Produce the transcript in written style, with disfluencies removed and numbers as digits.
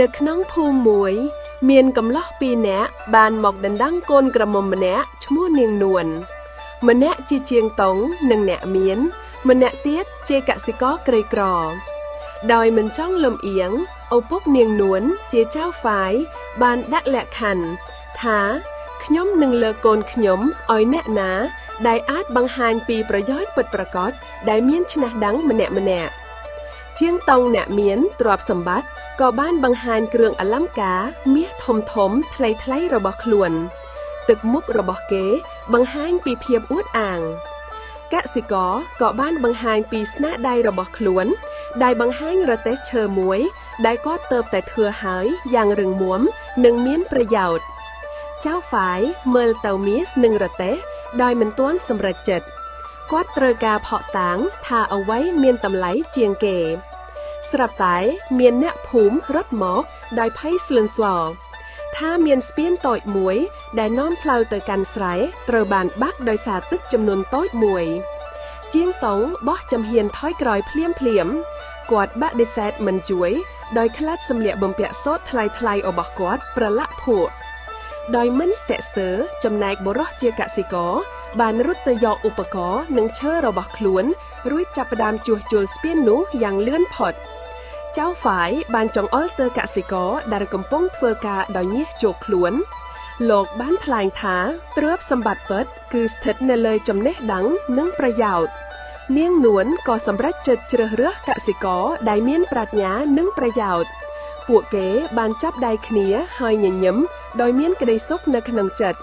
នៅក្នុងភូមិមួយមានកំឡោះពីរនាក់បានមកដណ្ដឹងកូនក្រមុំម្នាក់ឈ្មោះនាងនួនម្នាក់ជាជាងតុងនិងអ្នកមានម្នាក់ទៀតជាកសិករក្រីក្រដោយមិនចង់លំអៀងឪពុកនាងនួនជាចៅហ្វាយបានដាក់លក្ខខណ្ឌថាខ្ញុំនឹងលើកកូនខ្ញុំឲ្យអ្នកណាដែលអាចបង្ហាញពីប្រយោជន៍ពិតប្រាកដដែលមានឆ្នាំងដឹងម្នាក់ជាងតុងអ្នកមានទ្រព្យសម្បត្តិក៏បានបង្ហាញគ្រឿងអលង្ការមាសធំថ្លៃរបស់ខ្លួនទឹកមុខរបស់គេបង្ហាញពីភាពអួតអាងកសិករក៏បានបង្ហាញពីស្នាដៃរបស់ខ្លួនដែលបង្ហាញរទេះឈើមួយដែលគាត់ទើបតែធ្វើហើយយ៉ាងរឹងមាំនិងមានប្រយោជន៍ចៅហ្វាយមើលទៅមាសនិងរទេះដោយមិនទាន់សម្រេចចិត្តគាត់ត្រូវការផកតាំងថាអ្វីមានតម្លៃជាងគេស្រាប់តែមានអ្នកភូមិរត់មកដោយភ័យស្លន់ស្លោថាមានស្ពានតូចមួយដែលនាំផ្លូវទៅកាន់ស្រែត្រូវបានបាក់ដោយសារទឹកចំនួនតូចមួយជាងតុងបោះចំហៀនថយក្រោយភ្លាមគាត់បដិសេធមិនជួយដោយខ្លាចសម្លៀកបំពាក់សូត្រថ្លៃរបស់គាត់ប្រឡាក់ភក់ដោយមិនស្ទាក់ស្ទើរចំណែកបុរសជាកសិករបានរត់ទៅយកឧបករណ៍និងឈើរបស់ខ្លួនរួចចាប់ផ្ដើមជួសជុលស្ពាននោះយ៉ាងលឿនផុតចៅហ្វាយបានចង្អុលទៅកសិករដែលកំពុងធ្វើការដោយញើសជោគខ្លួនលោកបានថ្លែងថាទ្រព្យសម្បត្តិពិតគឺស្ថិតនៅលើចំណេះដឹងនិងប្រយោជន៍នាងនួនក៏សម្រេចចិត្តជ្រើសរើសកសិករដែលមានប្រាជ្ញានិងប្រយោជន៍ពួកគេបានចាប់ដៃគ្នាហើយញញឹមដោយមានក្តីសុខនៅក្នុងចិត្ត